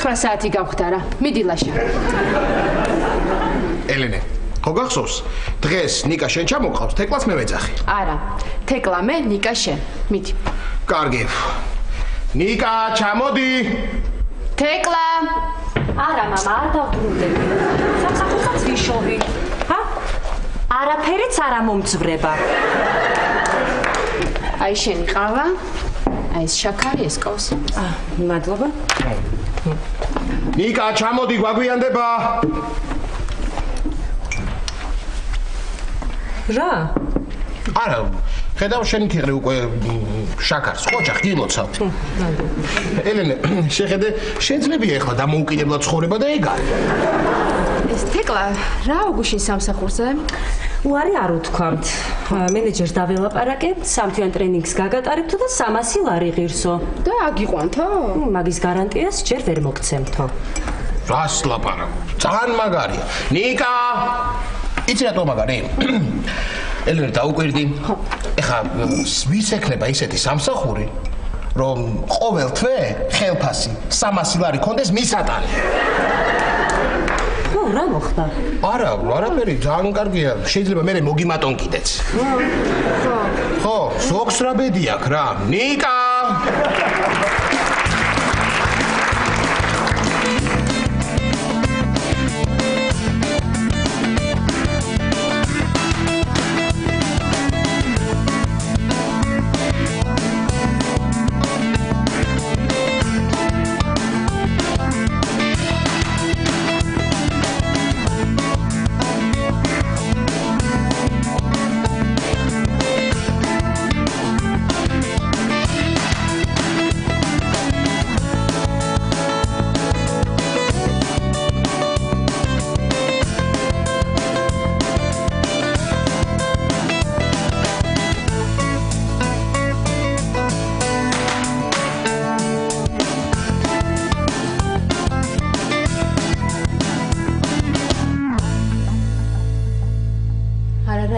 9 საათი გამختარა. მიდი ლაშა. ელენე, ხო გახსოვს? დღეს ნიკა შენ ჩამოყავს, თეკლას მე ვეძახი. არა, თეკლა მე, ნიკა შენ. მიდი. კარგი. ნიკა, ჩამოდი. თეკლა. არა, მამა, არ დავბრუნდები. სამსახურსაც ვიშოვი. ჰა? არაფერიც არ მომძვრება. აი შენი ყავა, აი ეს შაქარი, ეს კოვსი. მადლობა. ნიკა, ჩამოდი, გვაგვიანდება. რა? არა, ხედავ შენი თიღრე უკვე შაქარს, ოჯახ გილოცავ. ელენე, შეხედე, შეძლებია ახლა დამოუკიდებლად ცხოვრება და ეგ არის. ეს თეკლა რა უგუშინ სამსახურზე? უარი არ უთქვამთ. მენეჯერს დაველაპარაკე, სამთვიან ტრენინგს გაგატარებთო და 300 ლარი ღირსო. და აგიყვანთო? მაგის გარანტიას ჯერ ვერ მოგცემთო. რას ლაპარაკობ? ძალიან მაგარია. ნიკა! იცი რატო მაგარი? ელენე დაუკვირდი. ეხა ვის ექნება ისეთი სამსახური, რომ ყოველ თვე ხელფასი 300 ლარი კონდეს მისატანი. ხო, რა მოხდა? არა, არაფერი, ძალიან კარგია. შეიძლება მე მოგიმატონ კიდეც. ხო, ზოგს რა ბედი აქვს რა. ნიკა!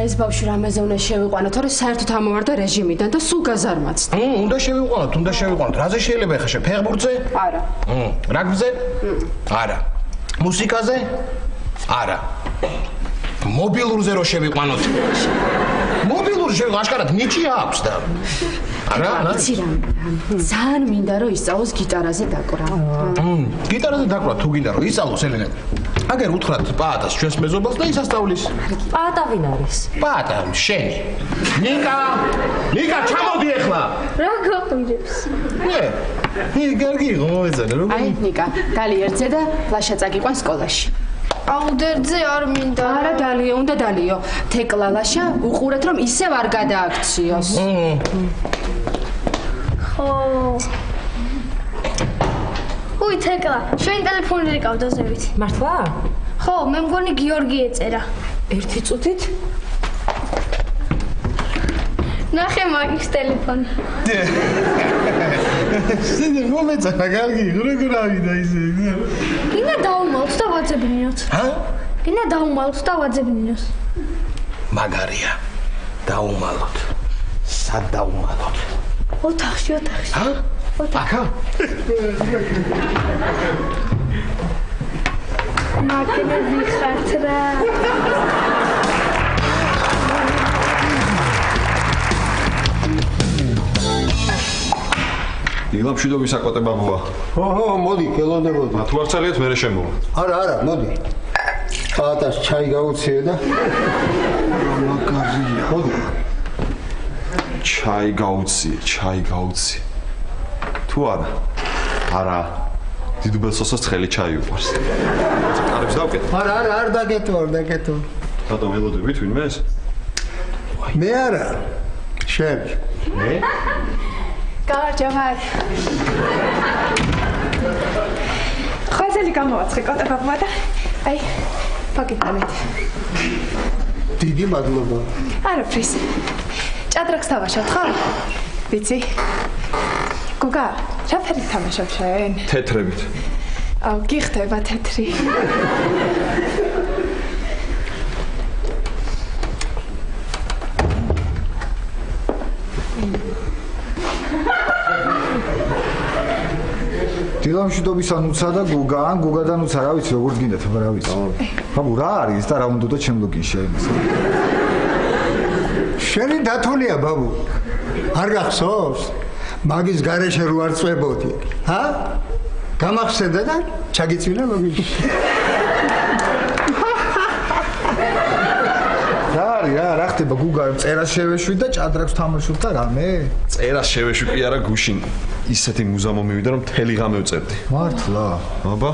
ეს ბავშვი რამეზე უნდა შევიყვანო, თორე საერთოდ ამოვარდა რეჟიმიდან და სულ გაზარმაცდა. უნდა შევიყვანოთ. რაზე შეიძლება ეხა ფეხბურთზე? არა. რაგბიზე? არა. მუსიკაზე? არა. მობილურზე რო შევიყვანოთ. მობილურზე შევიყვანოთ, აშკარად ნიჭი აქვს და არა? იცი რა? ძალიან მინდა რომ ისწავლოს გიტარაზე დაკვრა. გიტარაზე დაკვრა თუ გინდა რომ ისწავლოს ელენე. აგერ უთხრათ პაატას ჩვენს მეზობელს და ისასწავლის. პაატა ვინ არის? პაატა შენი. ნიკა, ჩამოდი ახლა. რა გაგონებს? კარგი იყო მოეძანა როგორ? აი ნიკა, დალი ერთზე და ლაშა წაგიყვან სკოლაში. აუდერძე არ მინდა. არა დალიო, უნდა დალიო. თეკლა ლაშა უყურეთ რომ ისევ არ გადააქციოს. ხო. უი თეკლა, შენ ტელეფონი რეკავდა ზევით. მართლა? ხო, მე მგონი გიორგი ეწერა. ერთი წუთით? ნახე მაგის ტელეფონი. სიდი მომეწონა კარგი, როგორ ავიდა ისე. გინდა დაუმალოთ და ვაძებნინოთ. ჰა? გინდა დაუმალოთ და ვაძებნინოთ. მაგარია. დაუმალოთ. სად დაუმალოთ? ოთახში. ჰა? აკა? მაგნები ხართ რა. ილამშვიდობის აკოტებაბოა. ხო, მოდი, გელონდებოდი. თუ არ წალიათ მერე შემოვა. არა, მოდი. პაატას ჩაი გაუციე და მაგარია. მოდი. ჩაი გაუციე. თუ არა. დიდუბელსოსაც ცხელი ჩაი უყვარს. კარებს დავკეთ. არა, არ დაგეტო. რატომ ელოდებით ვინმეს? მე არა. შენ. მე? გაარჯავარ. ხაზელი გამოვაცხე კოტებაბა და აი პაკეტამეთ. დიდი მადლობა. არაფრის. ჭადრაკს დავაშავთ ხო? ვიცი. გოგა, რა ფერი თამაშობ შენ? თეთრებით. აუ, გიხდება თეთრი. დილა გამშვიდობისა ნუცა და გუგა, ან გუგა და ნუცა, რა ვიცი, როგორც გინდათ, აბა რა ვიცი. ბაბუ, რა არის და რა უნდა ჩემ ლოგინში აიმას. შენი დათულია, ბაბუ. არ გახსოვს? მაგის გარეშე რო არ წვებოდი, ჰა? გამახსენდა და ჩაგიწვინა ლოგინში. რა ხდება გუგა წერას შევეშვი და ჭადრაკს თამაშობ და რამე? წერას შევეშვი კი არა გუშინ. ისეთი მუზა მომივიდა რომ მთელი ღამე ვწერდი. მართლა? აბა.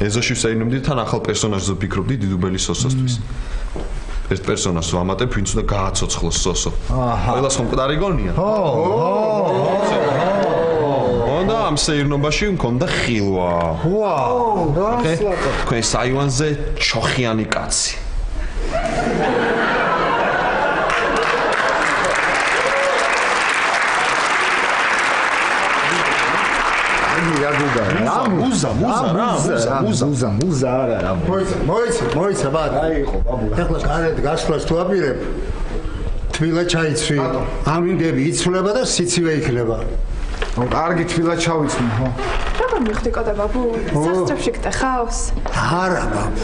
ეზოში ვსაუბრობდი თან ახალ პერსონაჟზე ვფიქრობდი დიდუბელი სოსოსთვის. ეს პერსონაჟს ვამატებ, ვინც უნდა გააცოცხლოს სოსო. ყველას ხომ მკვდარი გონია? და ამ სეირნობაში მქონდა ხილვა. ვაუ, რასლაპა. თქვენ საივანზე ჩოხიანი კაცი. მუზა არა. მოიცა ბატ. აიყო ბაბუ. ეხლა გარეთ გასვლას თუ აპირებ. თბილა ჩაიცვი. ამინდები იცვლება და სიცივე იქნება. კარგი თბილა ჩავიცნი, ხო? როგორ მიხდი კოდა ბაბუ? სასწრაფში გტეხავს? არა ბაბუ.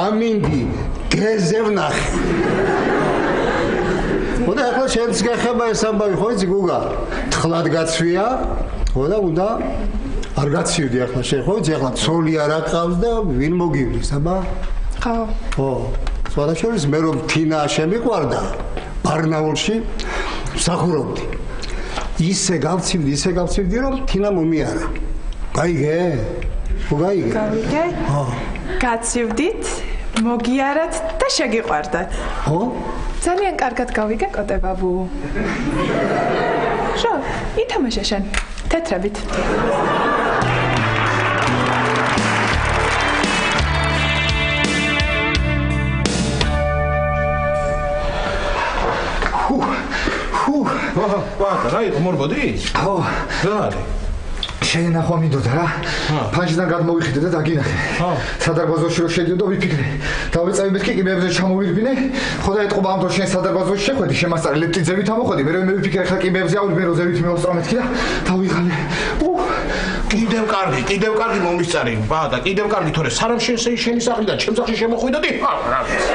ამინდი გერზე ვნახე. ხოდა ახლა შენც გახება ეს ამბავი, ხო იცი გუგა? თხლად გაცვია. ხოდა უნდა არ გაცივდი ახლა შენ, ხო იცი ახლა ცოლი არ აყავს და ვინ მოგივლის, აბა? ხო. სხვადასხვა მე რომ თინა შემიყვარდა ბარნაულში მსახურობდი. ისე გავცივდი რომ თინა მომიარა. გაიგე? ხო გაიგე? გავიგე? ხო. გაცივდით, მოგიარათ და შეგიყვარდათ. ხო? ძალიან კარგად გავიგე კოდე ბაბუ. შო, ითამაშე შენ თეთრებით. ბატა, რა იყო მორბოდი? ხო. რა არის? შენახვა მინდოდა რა. ფანჯიდან გადმოვიხიდე და დაგინახე. სადარბაზოში რო შედიოდა ვიფიქრე. დავეწავი მეთქი კიბეებზე ჩამოვირბინე. ხოდა ეთყობა ამ დროს შენ სადარბაზოში შეხვედი, შემასწავლე ლეპტიძებით ამოხვედი. მე ვიფიქრე ხა კიბეებზე ავირბინე როზევით მეოსტრა მეთქი და დავიღალე. კიდევ კარგი მომისწარი. ბატა, კიდევ კარგი თორე სარამ შენი სახლიდან ჩემ სახლში შემოხვიდოდი. რა ვიცი.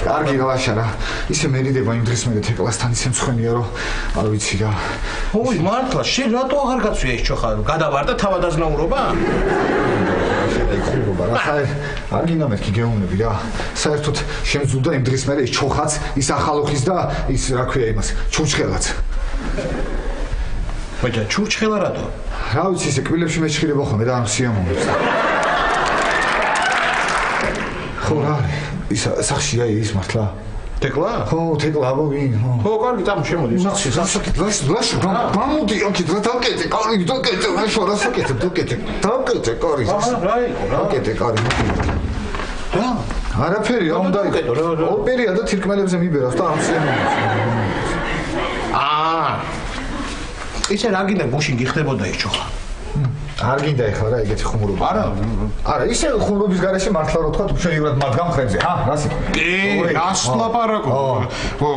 კარგი გალაშა რა. ისე მერიდება იმ დღის მერე თეკლასთან ისე მცხენია რომ არ ვიცი რა. ოი მართლა შენ რატო აღარ გაცვია ეს ჩოხა? გადავარ და თავადაზნაურობა? ეხულობა რა. არ გინდა მეთქი გეუბნები რა. საერთოდ შენ ზუდა იმ დღის მერე ის ჩოხაც, ის ახალოხის და ის რა ქვია იმას, ჩურჩხელაც. ბაჭა, ჩურჩხელა რატო? რა ვიცი ისე კბილებში მეჩხირება ხოლმე და ამ სიამოვნებს. ხო რა არის? ის სახშია ის მართლა? თეკლა? ხო, თეკლა აბა ვინ? ხო, კარგი, წამო შემოდი სახში. ლაშო, გამოდი აქ და დაკეთე, კარგი, დაკეთე, ლაშო, რა საკეთე, დაკეთე, კარგი. რა იყო რა? დაკეთე, კარგი. რა? არაფერი, რა უნდა იკეთო? ოპერია და თირკმელებზე მიბერავს და ამ სიამოვნებს. ისე რა გინდა გუშინ გიხდებოდა ეს ჩოხა? არ გინდა ეხლა რა ეგეთი ხუმრობა. არა, ისე ხუმრობის გარეშე მართლა რო თქვა შეიძლება მათ გამხრებზე, რას იყო? კი, რას ლაპარაკობ?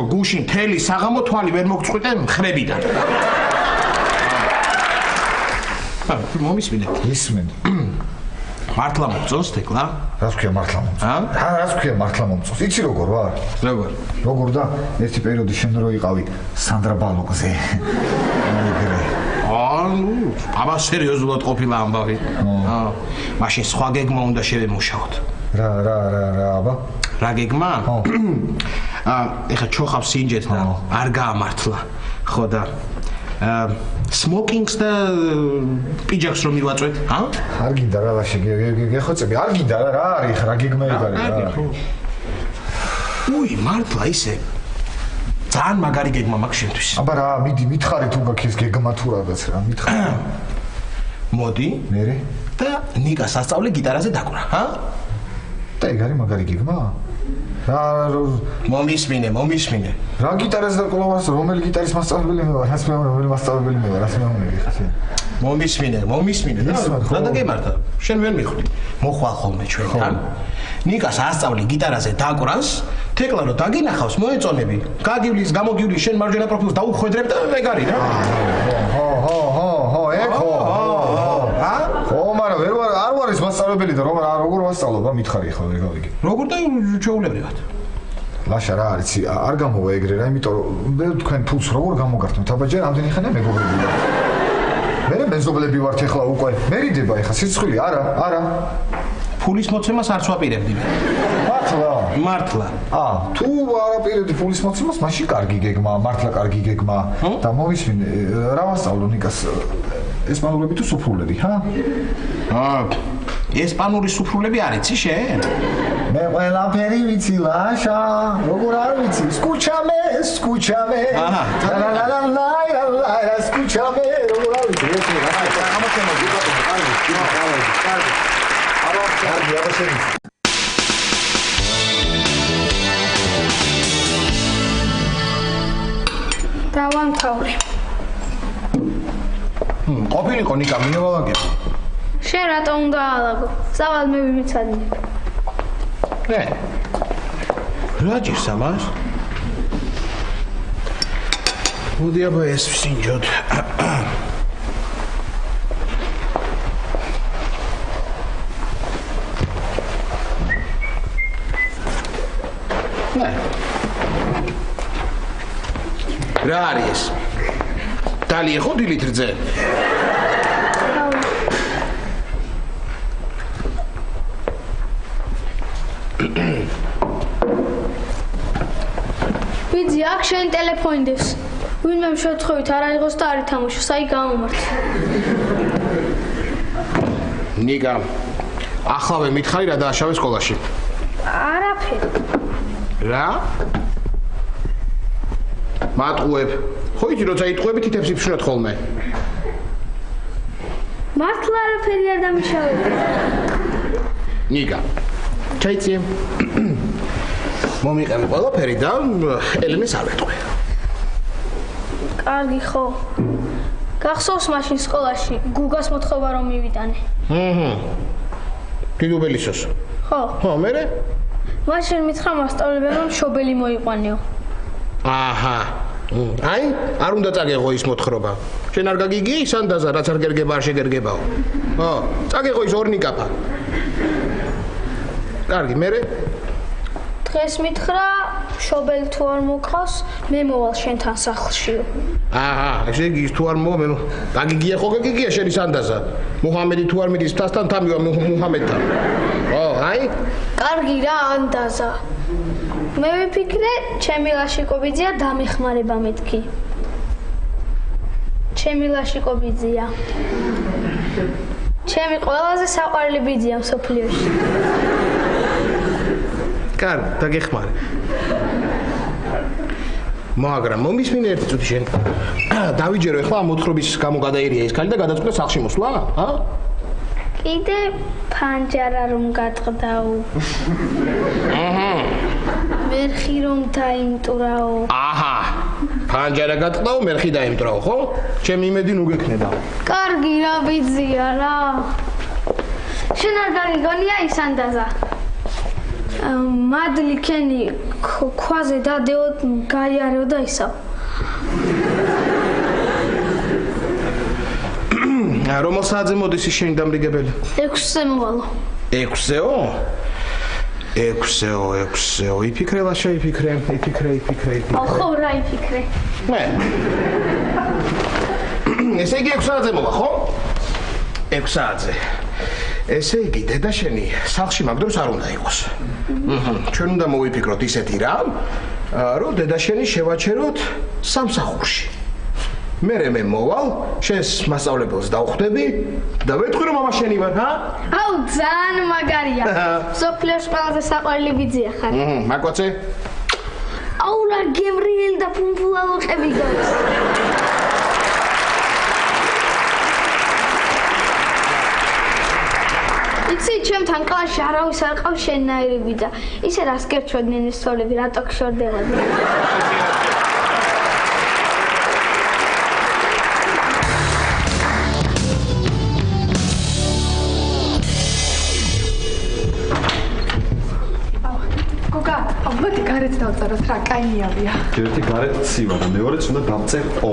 გუშინ თელი საღამო თვალი ვერ მოგწყვიტე მხრებიდან. მომისმინე. ისმენ. მართლა მომწონს თეკლა? რას ქვია მართლა მომწონს? რას ქვია მართლა მომწონს? იცი როგორ ვარ? როგორ და ერთი პერიოდი შემდგომ რო იყავი სანდრა ბალოკზე. აბა სერიოზულად ყოფილა ამბავი. მაშინ სხვა გეგმა უნდა შევემუშაოთ. რა აბა? რა გეგმა? ეხა ჩოხავს სინჯეთ და არ გაამართლა. ხო და სმოკინგს და პიჯაკს რომ მივაწვეთ, არ გინდა რა ლაშე გეხოცები, არ გინდა რა არის რა გეგმები არის რა. უი, მართლა ისე ძალიან მაგარი გეგმა მაქვს შენთვის. აბა რა, მიდი მითხარი თუ გაქვს ეს გეგმა თუ რაღაც რა, მითხარი. მოდი, მერე და ნიკას ასწავლე გიტარაზე დაკვრა, და ეგ არის მაგარი გეგმა? რა მომისმინე. რა გიტარაზე დაკვრა, რომელი გიტარის მასწავლებელი მე ვარ, რას მე რომელი მასწავლებელი მე ვარ, რას მე მომიდი ხა შენ. მომისმინე. რა დაგემართა? შენ ვერ მიხვდი. მოხვალ ხოლმე ჩვენთან. ნიკას ასწავლე გიტარაზე დაკვრას, თეკლა რო დაგინახავს, მოეწონები. გაგივლის, გამოგივლის შენ მარჯვენა პროფილს დაუხვედრებ და ეგ არის რა. ხო, ეგ ხო. ხო, მაგრამ არ ვარ ის მასწავლებელი და როგორ მასწავლობა მითხარი ხო ვერ გავიგე. როგორ და ჩვეულებრივად. ლაშა რა არის, არ გამოვა ეგრე რა, იმიტომ რომ თქვენ ფულს როგორ გამოგართმევთ, აბა ჯერ ამდენი ხანია მეგობრები ვარ. მე მეზობლები ვართ ახლა უკვე. მერიდება ახლა სიცხილი, არა. ფულის მოცემას არც ვაპირებდი მე. მართლა. თუ არაპირებდი ფულის მოცემას, მაშინ კარგი გეგმა, მართლა კარგი გეგმა და მომისმინე, რა ვასწავლო ნიკას ესპანურები თუ სუფრულები, ესპანური სუფრულები არ იცი შენ? მე ყველაფერი ვიცი ლაშა, როგორ არ ვიცი, სკუჩამე. ლა, სკუჩამე, როგორ არ ვიცი, დავამთავრე. ყოფილიყო ნიკა მინევალაგები. შენ რატომ უნდა ალაგო? სავალ მე ვიმიცადინე. რა ჭირს ამას? მოდი აბა ეს ვსინჯოთ. რა არის ეს? დალი ხო დილით რძე? ვიძი აქ შენ ტელეფონი დევს. ვინმე შეთხოვით არ აიღოს და არ ითამაშოს, აი გამომართ. ნიკა, ახლავე მითხარი რა დააშავე სკოლაში? არაფერი. რა? მატყუებ. ხო იცი როცა იტყვები თითებს იფშვნოთ ხოლმე. მართლა არაფერი არ დამიშავე. ნიკა, ჩაიცი. მომიყევი ყველაფერი და ელენეს არ ვეტყვი. კარგი ხო. გახსოვს მაშინ სკოლაში გუგას მოთხოვა რომ მივიტანე. დიდუბელისოს. ხო, მერე? მაშინ მითხრა მასწავლებელმა რომ შობელი მოიყვანეო. აი, არ უნდა წაგეღო ის მოთხრობა. შენ არ გაგიგია ის ანდაზა, რაც არ გერგება, არ შეგერგებაო. წაგეღო ის ორნიკაფა. კარგი, მერე? დღეს მითხრა შობელი თუ არ მოგყავს, მე მოვალ შენთან სახლშიო. ესე იგი ის თუ არ მოვა, მე გაგიგია ხო გაგიგია შენ ის ანდაზა. მუჰამედი თუ არ მიდის ფასთან თამივა მუჰამედთან. აი? კარგი რა ანდაზა. მე ვიფიქრე, ჩემი ლაშიკობიძია დამეხმარება მეთქი. ჩემი ლაშიკობიძია. ჩემი ყველაზე საყვარელი ბიძია მსოფლიოში. კარგი, დაგეხმარე. მაგრამ მომისმინე ერთი წუთი შენ. დავიჯერო ახლა ამ მოთხრობის გამო გადაერია ეს ქალი და გადაწყვეტა სახლში მოსვლა, კიდე ფანჯარა რომ გატყდაო. მერხი რომ დაიმტვრაო. ფანჯარა გატყდაო, მერხი დაიმტვრაო, ხო? ჩემი იმედი ნუ გექნება. კარგი რა ბიძია რა. შენ არ გაგიგონია ის ანდაზა. მადლი კენი ქვაზე დადეო გაიარეო და ისაო. რომელ საათზე მოდის ის შენი დამრიგებელი? 6-ზე მოვალო. 6-ზეო? 6-ზეო. იფიქრე ლაშა, იფიქრე. ხო, რა იფიქრე? ესე იგი 6 საათზე მოვა, ხო? 6 საათზე. ესე იგი დედა შენი სახლში მაგ დროს არ უნდა იყოს. ჩვენ უნდა მოვიფიქროთ ისეთი რამ, რომ დედა შენი შევაჩეროთ სამსახურში. მე მოვალ, შენს მასწავლებელს დავხვდები და ვეთქვი რომ მამა შენი ვარ, აუ, ძალიან მაგარია. სოფლიოს ყველაზე საყვარელი ბიძია ხარ. მაკოცე? აუ, რა გემრიელი და ფუმფულალოყები გაქვს. იცი, ჩემთან კლასში არავის არ ყავს შენნაირი ბიძა. ისე რას გერჩვედნენ ეს თოლები, რატო გშორდებოდი? მოდი გარეთ დავწეროთ რა, კაი ნიავია. ერთი გარეთ ცივა და მეორეც უნდა დავწერო.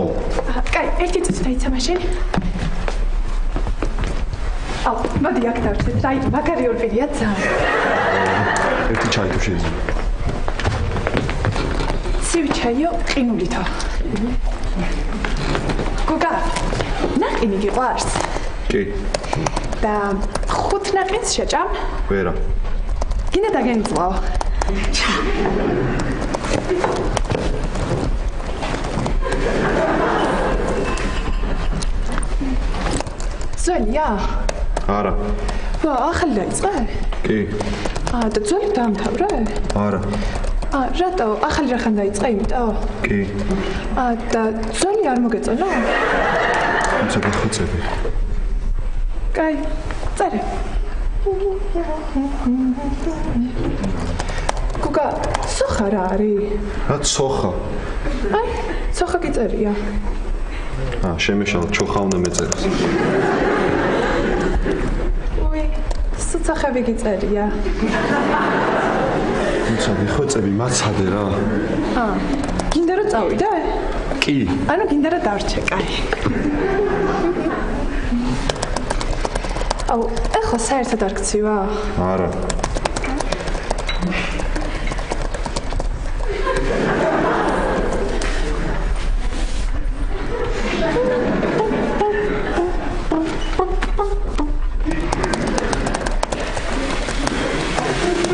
კაი, ერთი წუთი დაიცა მაშინ. აუ, მოდი აქ დავჭერთ. აი, მაგარი ორპირია ძალიან. ერთი ჩაი თუ შეიძლება. ცივი ჩაიო, ყინულითო. გოგა, ნაყინი გიყვარს? კი. და 5 ნაყინს შეჭამ? ვერა. გინდა დაგენძლო. ზოლია? არა. ახალი დაიწყე? კი. და ზოლი დაამთავრე? არა. რატო? ახალი რახან დაიწყე, იმიტომ? კი. და ზოლი არ მოგეწონა? თუმცა გახოცები. კაი, წერე. გოგა, სოხა რა არის? რა სოხა? აი, სოხა გიწერია. შემეშალა ჩოხა უნდა მეწეროს. უი, სუცახები გიწერია. თუმცა გახოცები მაცადე რა. გინდა რომ წავიდე? კი. ანუ გინდა რომ დარჩე, კაი. აუ, ეხლა საერთოდ არ გცივა? არა.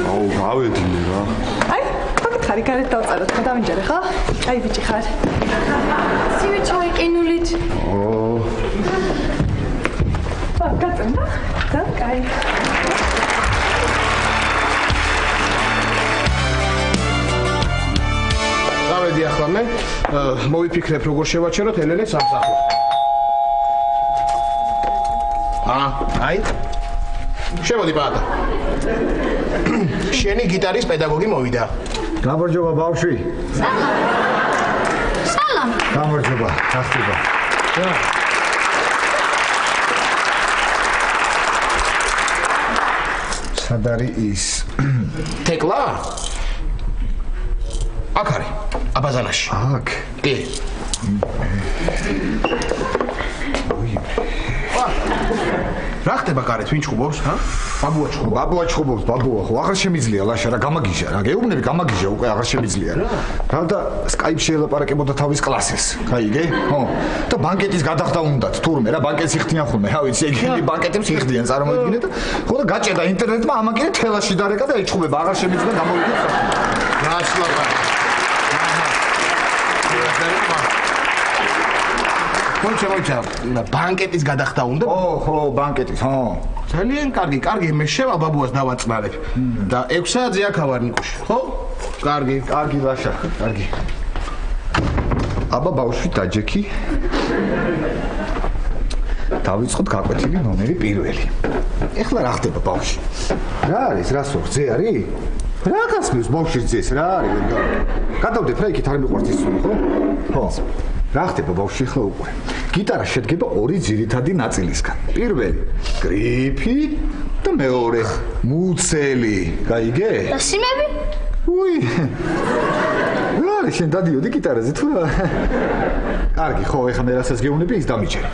აუ, გავედინე რა. აი, მაგითხარი გარეთ დავწეროთ, გადავინჯერე ხო? აი, ბიჭი ხარ. ცივი ჩაი ყინულით. გაწევნა? და კაი. გავედი ახლა მე, მოვიფიქრებ როგორ შევაჩეროთ ელენეს სამსახურს. აი. შემოდი ბატა. შენი გიტარის პედაგოგი მოვიდა. გამარჯობა ბავშვი. სალამ. გამარჯობა, გახდება. სად არის ის? თეკლა? აქ არის, აბაზანაში. აქ. კი. რა ხდება კარეთ, ვინ ჩხუბობს, ჰა? ბაბუა ჩხუბობს. ბაბუა ჩხუბობს, ბაბუა, ხო აღარ შემიძლია ლაშა რა გამაგიჟა რა. გეუბნები გამაგიჟა უკვე აღარ შემიძლია რა. და სკაიპში ელაპარაკებოდა თავის კლასეს. გაიგე? ხო. და ბანკეტის გადახდა უნდათ თურმე რა ბანკეტს იხდიან ხოლმე. რა ვიცი, ეგ ბანკეტებს იხდიან, წარმოიდგინე და ხო და გაჭედა ინტერნეტმა ამაკინე თელაში დარეკა და ეჩხუბება აღარ შემიძლია გამოვიდეს. გასლაპა. მოიცა, ბანკეტის გადახდა უნდა? ხო, ბანკეტის, ხო. ძალიან კარგი, მე შევა ბაბუას დავაწნარებ. და 6 საათზე აქ ავარ ნიკუში, ხო? კარგი, ლაშა, კარგი. აბა ბავშვი დაჯექი. დავიწყოთ გაკვეთილი ნომერი 1. ეხლა რა ხდება ბავშვი? რა არის, რა სოხზე არის? რა გასმევს ბავშვი ძეს, რა არის? გადავდეთ რა იქით არ მიყვარს ის სული, ხო? ხო. რა ხდება ბავშვი ახლა უკვე? გიტარა შედგება 2 ძირითადი ნაწილისგან. პირველი გრიფი და მეორე მუცელი. გაიგე? და სიმები? უი. რა არის შენ დადიოდი გიტარაზე თუ რა? კარგი, ხო, ეხლა მე რასაც გეუბნები ის დამიჯერე.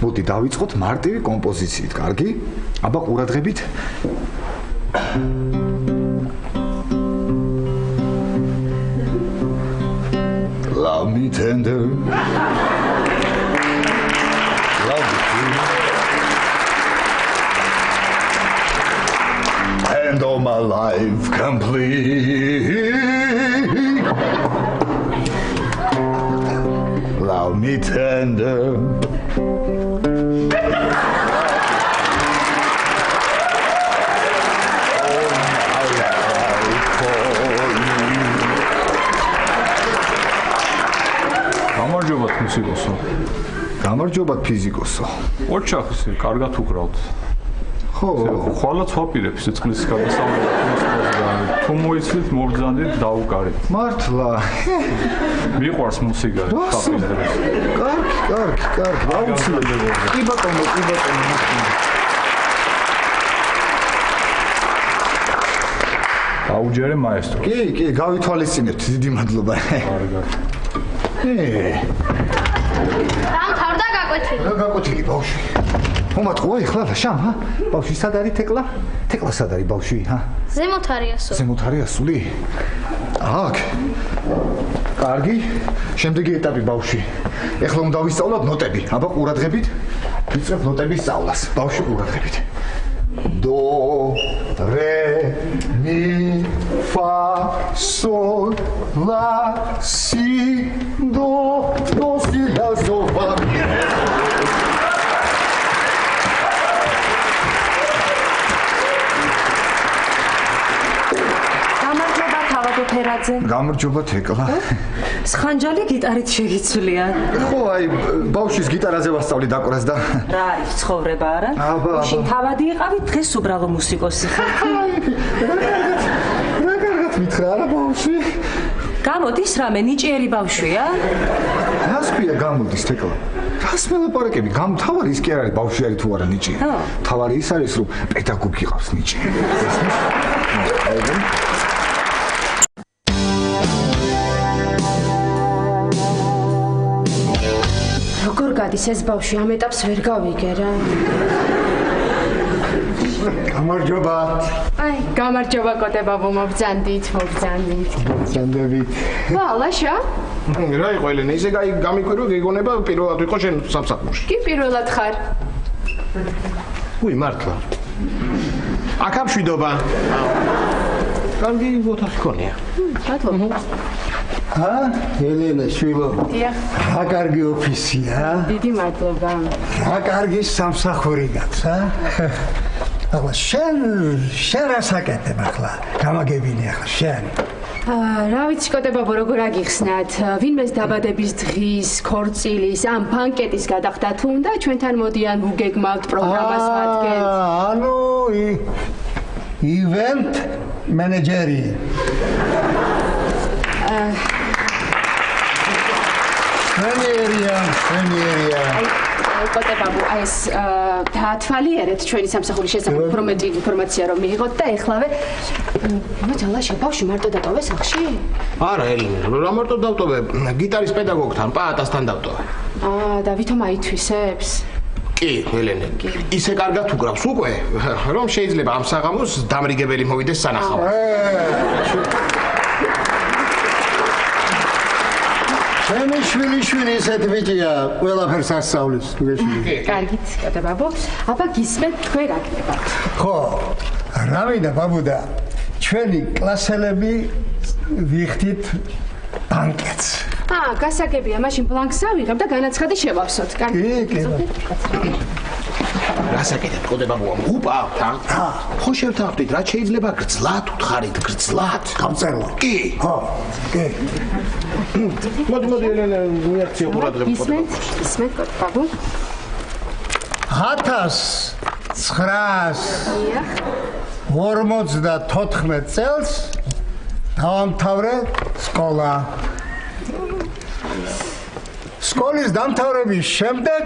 მოდი დავიწყოთ მარტივი კომპოზიციით, კარგი? აბა ყურადღებით. Love me tender. Love me too. And all my life complete. Love me tender. გამარჯობათ მუსიკოსო. გამარჯობათ ფიზიკოსო. ოჩახი, კარგად უკრავთ. ხო, ხვალაც ვაპირებ სიცხლის გადასავლელად. თუ მოიცლით, მოგზანდით დაუკარეთ. მართლა. მიყვარს მუსიკა, ხაფინდებს. კარგი. აუცილებლად. კი ბატონო. აუჯერე მაესტრო. კი, გავითვალისწინებთ. დიდი მადლობა. კარგად. დამთავრდა გაკვეთილი. რა გაკვეთილი ბავშვი? მომატყუა ეხლა შამ, ჰა? ბავშვი სად არის თეკლა? თეკლა სად არის ბავშვი, ჰა? ზემოთ არის ასული. ზემოთ არის ასული? აქ. კარგი. შემდეგი ეტაპი ბავშვი. ეხლა უნდა ვისწავლოთ ნოტები. აბა ყურადღებით. ვიწყებ ნოტების სწავლას. ბავშვი ყურადღებით. დო, რე, მი, ფა, სოლ, ლა, სი, დო, სი და სო, ფა. გამარჯობა თავადო ფერაძე. გამარჯობა თეკლა. სხანჯალი გიტარით შეგიცვლია. ხო, აი ბავშვის გიტარაზე ვასწავლი დაკვრას და რა არის ცხოვრება არა? შენ თავადი იყავი დღეს უბრალო მუსიკოსი ხარ. რა კარგად მითხრა რა ბავშვი? გამოდის რამე ნიჭიერი ბავშვია? რას ქვია გამოდის თეკლა? რას მელაპარაკები? თავარი ის კი არ არის ბავშვი არის თუ არა ნიჭიერი. თავარი ის არის რომ პედაგოგი ყავს ნიჭიერი. როგორ გადის ეს ბავშვი ამ ეტაპს ვერ გავიგე რა. გამარჯობა. აი, გამარჯობა კოტებაბო, მობრძანდით. მობრძანდებით. ლაშა? რა იყო ელენე, ისე გამიკვირო გეგონება პირველად ვიყო შენ სამსახურში. კი პირველად ხარ. უი მართლა. აქ მშვიდობა. კარგი ოთახი ქონია. მადლობა. ელენე შვილო. დიახ. რა კარგი ოფისია. დიდი მადლობა. რა კარგი სამსახური გაქვს, ახლა შენ რას აკეთებ ახლა? გამაგებინე ახლა შენ. რა ვიცი კოტებაბო, როგორ აგიხსნათ? ვინმეს დაბადების დღის, ქორწილის, ამ ბანკეტის გადახდა თუ უნდა ჩვენთან მოდიან უგეგმავთ პროგრამას ვადგენთ. ანუ ივენტ მენეჯერი. მენეჯერია. კოტებაბო, ეს დაათვალიერეთ ჩვენი სამსახურის შესახებ პრომეტი ინფორმაცია რომ მიიღოთ და ეხლავე მოძალაშე ბავშვი მარტო დატოვე სახლში? არა ელენე, რა მარტო დავტოვე, გიტარის პედაგოგთან, პაატასთან დავტოვე. და ვითომ აითვისებს? კი, ელენე. ისე კარგად უგრავს უკვე, რომ შეიძლება ამ საღამოს დამრიგებელი მოვიდეს სანახავად. ჩემი შვილი ისეთ ბიჭია, ყველაფერს ასწავლის, თუ გეშინი. კარგით, კოტებაბო. აბა გისმენთ თქვენ რა გქნებათ? ხო, რა მინდა ბაბუდა, ჩვენი კლასელები ვიხდით ბანკეტს. გასაგებია, მაშინ ბლანკს ავიღებ და განაცხადი შევავსოთ. კი. რასაკეთებ კოდებაბოა, უპავთ, ხო შევთავაზეთ, რა შეიძლება გრძლად უთხარით, გრძლად. გავწერო. კი. ხო, კი. მოდი ელენე, მიაქციო ყურადღება. ისმენთ კოტებაბო. 1954 წელს დავამთავრე სკოლა. სკოლის დამთავრების შემდეგ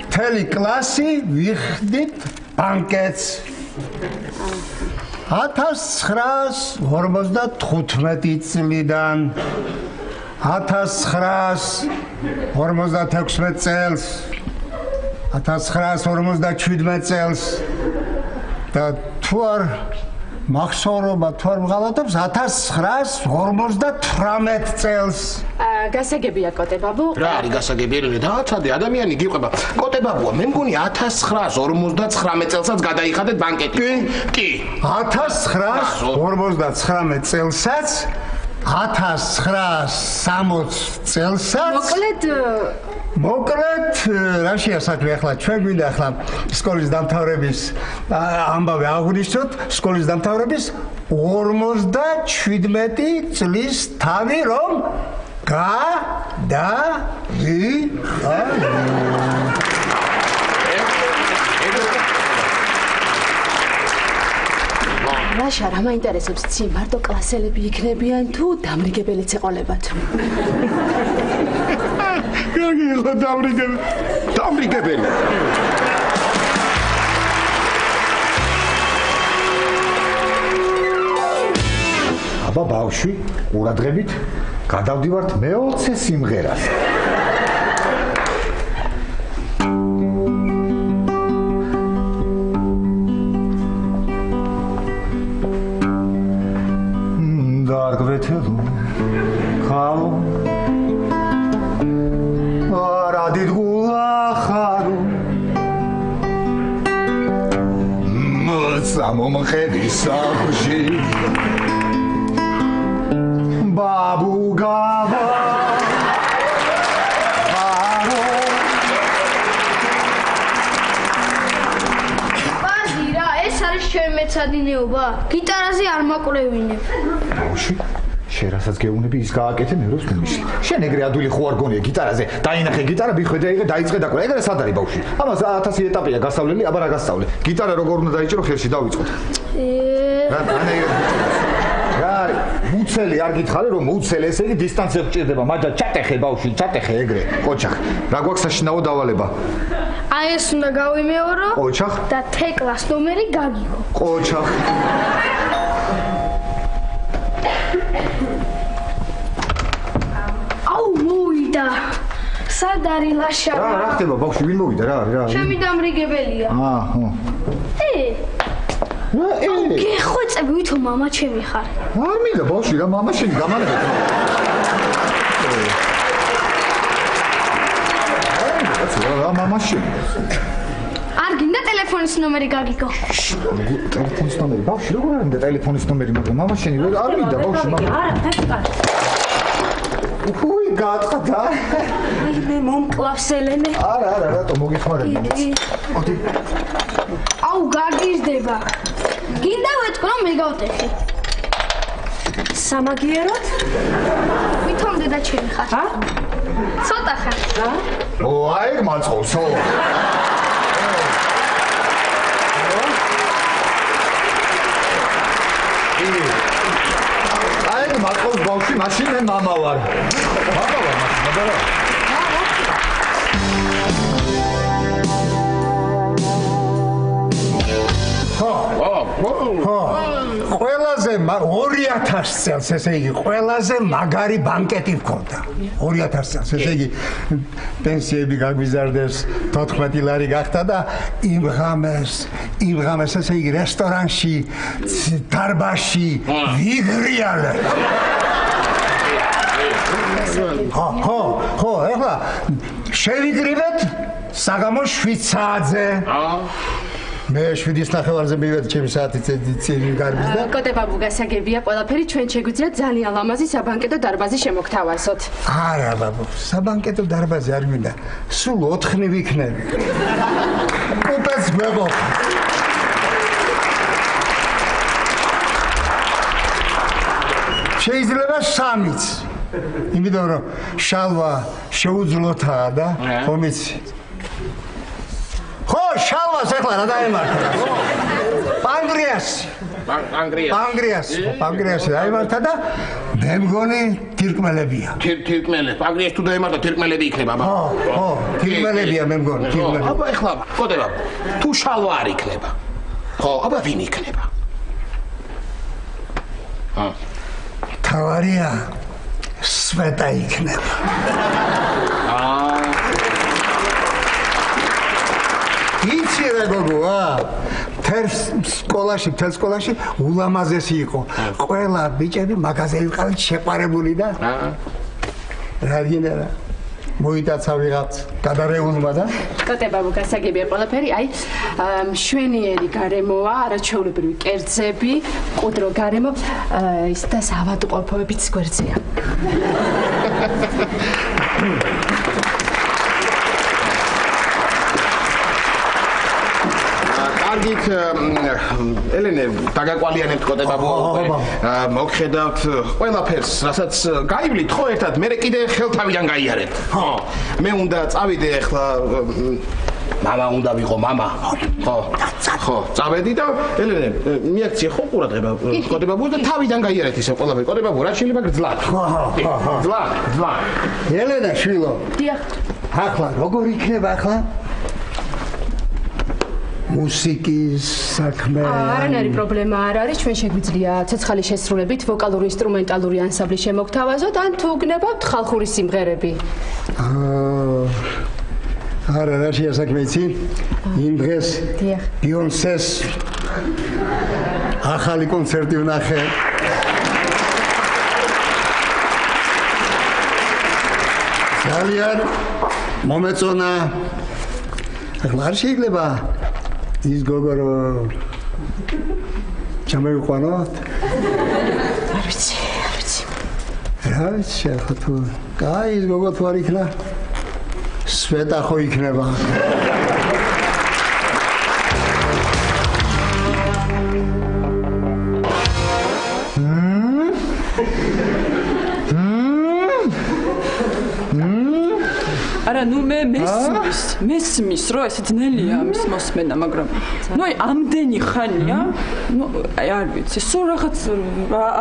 მთელი კლასი ვიხდით ბანკეტს. 1955 წლიდან 1956 წელს 1957 წელს და თუ არ მახსოვრობა თუ არ მღალატებს 1958 წელს. გასაგებია კოტებაბო. რა არის გასაგებია? დააცადე, ადამიანი გიყვება. კოტებაბოა, მე მგონი 1959 წელსაც გადაიხადეთ ბანკეტი. კი. 1959 წელსაც 1960 წელსაც მოკლედ რაშია საქმე ახლა ჩვენ გვინდა ახლა სკოლის დამთავრების ამბავი აღვნიშნოთ სკოლის დამთავრების 57 წლის თავი რომ ლაშა, რა მაინტერესებს ცი მარტო კლასელები იქნებიან თუ დამრიგებელიც ეყოლებათ? კარგი იყო დამრიგებელი. აბა ბავშვი, ყურადღებით, გადავდივართ მე-20 სიმღერას. უნდა არ გვეთელო ხარო არა დიდგულა ხარო მოცა მომხედი სახში ბაბუგავა შენ მეცადინეობა გიტარაზე არ მაყურებინებ ბავშვი შენ რასაც გეუბნები ის გააკეთე მე როს გმისლი შენ ეგრე ადვილი ხო არ გონია გიტარაზე დაინახე გიტარა მიხვედე იღე დაიწყე და ეგრე სად არის ბავშვი ამას 1000 ეტაპია გასავლელი აბა რა გასწავლე გიტარა როგორ უნდა დაიჭირო ხელში დავიწყოთ რა უცელი არ გითხარი რომ უცელი ესე იგი დისტანცია გჭირდება მაგრამ ჩატეხე ბავშვი ჩატეხე ეგრე ყოჩახ რა გვაქვს საშინაო დავალება აი ეს უნდა გავიმეორო ყოჩახ და თეკლას ნომერი გაგიგო ყოჩახ აუ მოვიდა სად არის ლაშა რა ხდება ბავშვი ვინ მოვიდა რა ჩემი დამრიგებელია ხო გეხვეწები ვითომ მამა ჩემი ხარ არ მინდა ბავშვი რა მამა შენი გამარებეთ რა მამა შენი არ გინდა ტელეფონის ნომერი გაგიგო ტელეფონის ნომერი ბავშვი როგორ არ მინდა ტელეფონის ნომერი მაგრამ მამა შენი არ მინდა ბავშვი მამა არა ფაქტია უი გააწყდა აი მე მომკლავს ელენე არა რატო მოგიხმარებ მოდი აუ გაგიზდება გინდა ვეთქო რომ მე გავტეხი სამაგიეროდ ვითომ დედა ჩემი ხარ ცოტა ხარ ო აი მაწყობსო აი მაწყობს ბავშვი მაშინ მე მამა ვარ მაგრამ ყველაზე 2000 წელს ესე იგი ყველაზე მაგარი ბანკეტი მქონდა 2000 წელს ესე იგი პენსიები გაგვიზარდეს 14 ლარი გახდა და იმ ღამეს ესე იგი რესტორანში დარბაზში ვიგრიალე ხო ეხლა შევიგრივეთ საგამო 7 საათზე მე 7:30-ზე მივედი ჩემი საათი წელი გარბის და კოტებაბუ გასაგებია ყველაფერი ჩვენ შეგვიძლია ძალიან ლამაზი საბანკეტო დარბაზი შემოგთავაზოთ არა ბაბუ საბანკეტო დარბაზი არ მინდა სულ 4 ვიქნები უპეს მეგო შეიძლება 3-იც იმიტომ რომ შალვა შეუძლოთაა და ხომიცი ხო შალვას ახლა რა დაემართა პანგრიასი დაემართა და მე მგონი თირკმელებია თირკმელები პანგრიას თუ დაემართა თირკმელები იქნება აბა ხო თირკმელებია მე მგონი თირკმელები აბა ახლა კოდება თუ შალვა არ იქნება ხო აბა ვინ იქნება თავარია სვეტა იქნება იცი რა გოგოა მთელ სკოლაში ულამაზესი იყო ყველა ბიჭები მაგაზე იყავით შეყარებული და რა გინდა რა მოიტაცა ვიღაც გადარეულმა და კოტებაბუ გასაგებია ყველაფერი აი მშვენიერი გარემოა არაჩვეულებრივი კერძები მყუდრო გარემო ის და ავადმყოფობებიც გვერდზეა კარგით ელენე დაგაკვალიანებთ კოტებაბუ მოგხედავთ ყველაფერს რასაც გაივლით ხო ერთად მე კიდე ხელთავიდან გაიარეთ ხო მე უნდა წავიდე ახლა მამა უნდა ვიყო მამა ხო წავედი და ელენე მიაქცია ხო ყურადღება კოტებაბუ და თავიდან გაიარეთ ისე ყველაფერი კოტებაბუ რა შეიძლება გძლად გძლად ელენე შვილო დიახ ახლა როგორ იქნება ახლა მუსიკის საქმე არანაირი პრობლემა არ არის ჩვენ შეგვიძლია ცოცხალი შესრულებით ვოკალური ინსტრუმენტალური ანსამბლი შემოგთავაზოთ ან თუ გნებავთ ხალხური სიმღერები არა რა შეასაქმე იცი იმ დღეს ბიონსეს ახალი კონცერტი ვნახე ძალიან მომეწონა. ახლა არ შეიძლება ის გოგო რომ ჩამოვიყვანოთ? არ ვიცი. რა ვიცი, ახლა თუ კაი ის გოგო თუ არ იქნა, სვეტა ხო იქნება. არა, ნუ მე მესმის, რომ ეს ძნელია ამის მოსმენა, მაგრამ ნუ აი ამდენი ხანია, ნუ აი არ ვიცი, სულ რაღაც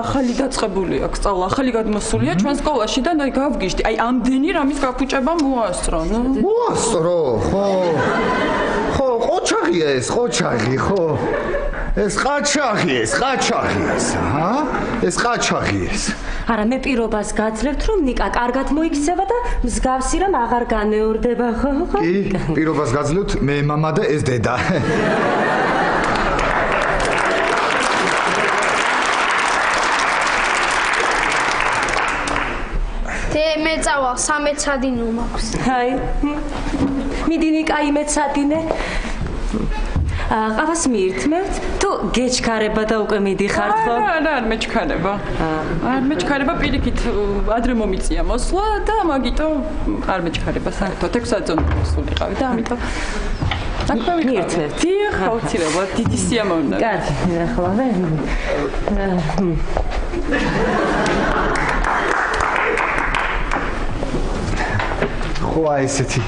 ახალი დაწყებული აქვს, სწავლა ახალი გადმოსულია ჩვენ სკოლაში და აი გავგიშდი, აი ამდენი რამის გაფუჭება მოასწრო, ნუ. მოასწრო, ხო. ხო, ყოჩაღია ეს, ყოჩაღი, ხო. ეს ყაჩაღი ეს, ჰა? ეს ყაჩაღი ეს. არა, მე პირობას გაძლევთ, რომ ნიკა კარგად მოიქცევა და მსგავსი რამ აღარ განეორდება, ხო? კი, პირობას გაძლევთ, მე მამა და ეს დედა. მე წავალ 13 სადინო მაქვს. აი. მიდი ნიკა იმეცადინე. ყავას მიირთმევთ? თუ გეჩქარება და უკვე მიდიხართ ხო? არა, არ მეჩქარება. არ მეჩქარება, პირიქით ადრე მომიწია მოსვლა და მაგიტომ არ მეჩქარება საერთოდ 6 საათზე მოსულიყავი და ამიტომ მიირთმევთ. დიახ, აუცილებლად დიდი სიამოვნებაა. კარგი, ახლა მე ხო აი ესეთი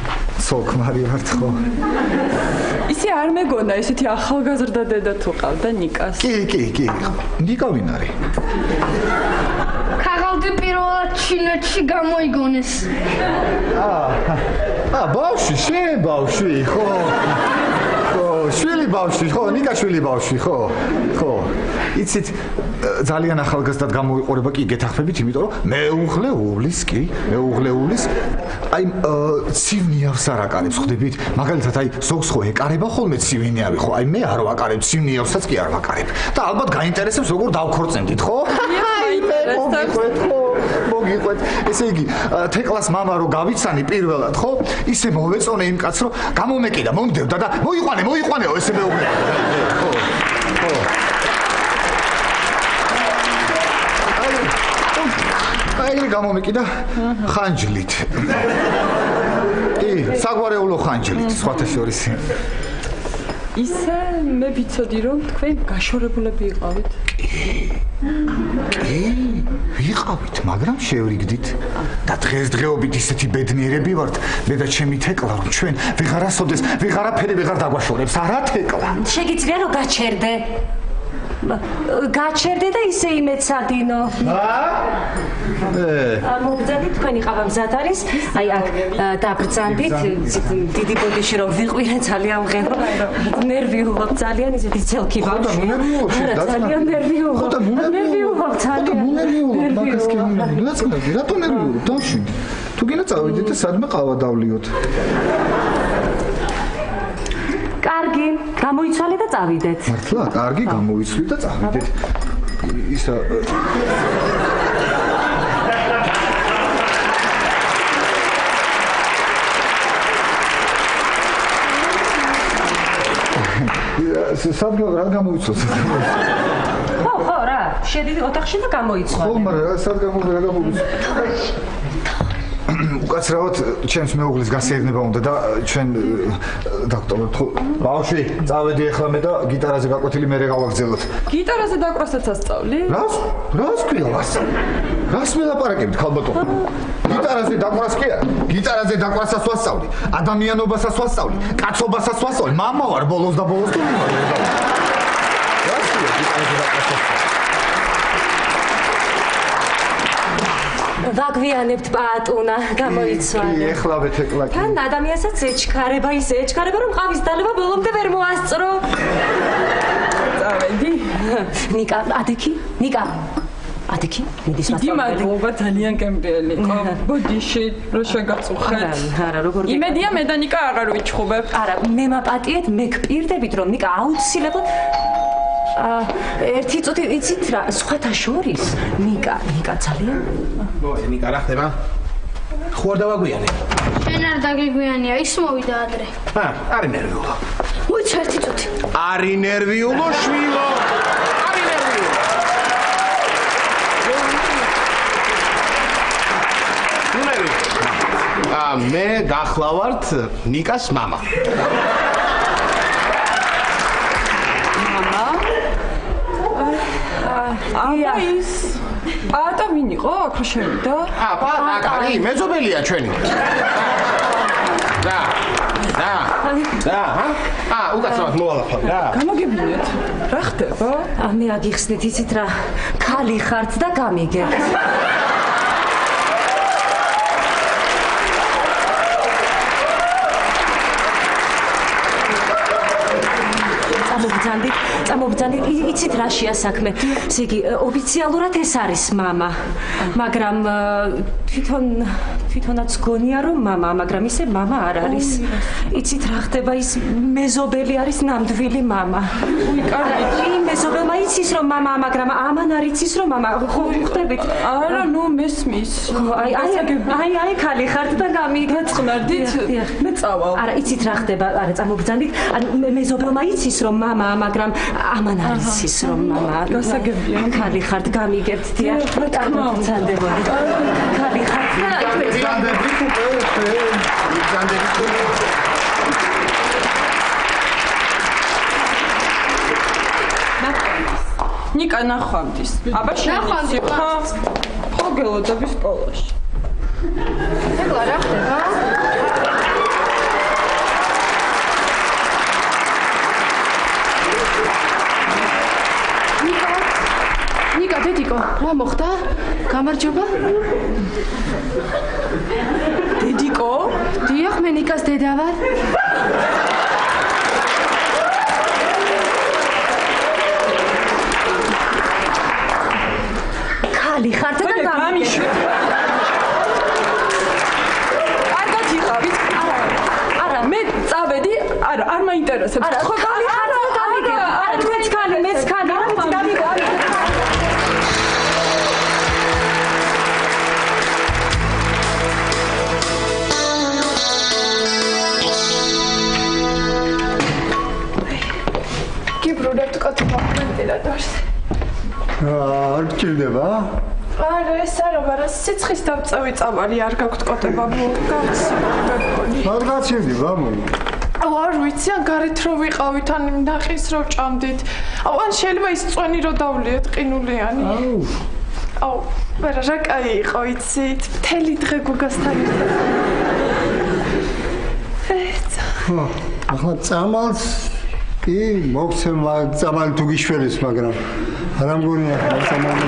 სოლქმარი ვართ ხო? ისე არ მეგონა ესეთი ახალგაზრდა დედა თუ ყავდა ნიკას. კი. ნიკა ვინ არის? ქაღალდი პირველად ჩინეთში გამოიგონეს. ბავშვი, შენ ბავშვი, ხო? შვილი ბავშვი, ხო? ნიკა შვილი ბავშვი, ხო? ხო. იცით ძალიან ახალგაზრდად გამოიყურება კი გეთახმებით, იმიტომ რომ მეუღლეულის აი ცივნიავს არ აკარებს, ხვდებით? მაგალითად აი ზოგს ხო ეკარება ხოლმე ცივნიავი, ხო? აი მე არ ვაკარებ ცივნიავსაც კი არ ვაკარებ. და ალბათ გაინტერესებს როგორ დავქორწინდით, ხო? მოგიყვეთ. ესე იგი, თეკლას მამა რო გავიცანი პირველად, ხო? ისე მოვეწონე იმ კაცს, რომ გამომეკიდა, მომდევდა და მოიყვანეო ესე მეუღლე. ხო. აი გამომეკიდა ხანჯლით. კი, საგვარეულო ხანჯლით, სხვათა შორის. ისე მე ვიცოდი რომ თქვენ გაშორებულები იყავით. კი, ვიყავით, მაგრამ შევრიგდით. და დღესდღეობით ისეთი ბედნიერები ვართ, მე და ჩემი თეკლა, რომ ჩვენ ვეღარასოდეს, ვეღარაფერი ვეღარ დაგვაშორებს, არა თეკლა. შეგიძლია რომ გაჩერდე. გაჩერდე და ისე იმეცადინო. მოგძანდით, თქვენი ყავა მზად არის. აი აქ დაბრძანდით, დიდი ბოდიში რომ ვიყვირე ძალიან მღერო. ნერვიულობ ძალიან ისეთი ცელქი ბავშვი. ძალიან ნერვიულობ. ნერვიულობ ძალიან. მაგას კი ნერვიულობ. რატო ნერვიულობ? დავშვიდე. თუ გინდა წავიდეთ და სადმე ყავა დავლიოთ. კარგი, გამოიცვალე და წავიდეთ. მართლა, კარგი, გამოიცვლი და წავიდეთ. ისა სად რა გამოიცვალე? ხო, რა, შედიდი ოთახში და გამოიცვალე. ხო, მაგრამ სად რა გამოიცვალე? უკაცრავად ჩემს მეუღლის გასეირნება უნდა და ჩვენ დოქტორ ბავშვი წავედი ახლა მე და გიტარაზე გაკვეთილი მე გავაგზავნოთ. გიტარაზე დაკვრასაც ასწავლი? რას ქვია ვასწავლი? რას მელაპარაკებთ ხალბატონო? გიტარაზე დაკვრას კი არა, გიტარაზე დაკვრასაც ვასწავლი, ადამიანობასაც ვასწავლი, კაცობასაც ვასწავლი, მამა ვარ ბოლოს და ბოლოს თუ ვარ. რას ქვია გიტარაზე დაკვრასაც? ვაგვიანებთ პაატუნა, გამოიცვალე. კი, ეხლავე თეკლა კი. თან ადამიანსაც ეჩქარება, ისე ეჩქარება, რომ ყავის დალევა ბოლომდე ვერ მოასწრო. წავედი. ნიკა, ადექი? მიდის მასწავლებელი. დიდი მადლობა, ძალიან კემპიელი იყო. ბოდიში რო შეგაწუხეთ. არა, როგორ გეკ. იმედია მე და ნიკა აღარ ვიჩხუბებთ. არა, მე მაპატიეთ, მე გპირდებით, რომ ნიკა აუცილებლად ერთი წუთი იცით რა, სხვათა შორის ნიკა ძალიან ნიკა რა ხდება? ხო არ დავაგვიანე. შენ არ დაგეგვიანია, ის მოვიდა ადრე. არი ნერვიულო. მოიცა ერთი წუთი. არი ნერვიულო, შვილო. არი ნერვიულო. მე გახლავართ ნიკას მამა. აბა ის პატა ვინ იყო? აქ შევიდა? პატა, მეზობელია ჩვენი. და. უკაცრავად მოვალაფავ რა. გამოგებინეთ. რა ხდება? მე აგიხსნით იცით რა. ქალი ხართ და გამიგებთ. წამობძანდით, იცით რაშია საქმე. ესე იგი, ოფიციალურად ეს არის მამა. მაგრამ თვითონაც გონია რომ მამა, მაგრამ ისე მამა არ არის. იცით რა ხდება, ის მეზობელი არის ნამდვილი მამა. იმ მეზობელმა იცის რომ მამა, მაგრამ ამან არ იცის რომ მამა. ხო, ხვდებით? არა, ნუ მესმის. აი, ქალი ხართ და გამიგაწყნარდით. მე წავალ. არა, იცით რა ხდება, არა, წამობძანდით. ანუ მეზობელმა იცის რომ მამა, მაგრამ ამან არ იცის რომ მამა. გასაგებია. ქალი ხართ, გამიგებთ, დიახ. წამობძანდებოდი. ქალი ხართ და ნიკა ნახვამდის. აბა შენიცი ხო? ხო გელოდები სკოლაში. ეგლა რა ხდება? ნიკა, დედიკო, რა მოხდა? გამარჯობა? დედიკო? დიახ, მე ნიკას დედა ვარ. ქალი ხართ და გამიშვით. კარგად იყავით? არა, მე წავედი, არ მაინტერესებს. ხო, ქალი ხართ და გამიგებ. არა, მეც ქალი, არა, მეც გამიგებ. არ გჭირდება? არა, ეს არა, მაგრამ სიცხის დავწევი წამალი არ გაქვთ კოტება, გავცი. არ გაწირდება, მომი. არ ვიცი, ან გარეთ რო ვიყავით, ან ნახის რო ჭამდით. ან შეიძლება ის წვენი რო დავლიეთ ყინულიანი. რა კაი იყო, იცით? მთელი დღე გუგასთან ხო, ახლა წამალს კი მოგცემ წამალი თუ გიშველის, მაგრამ არ ამგონია წამალი.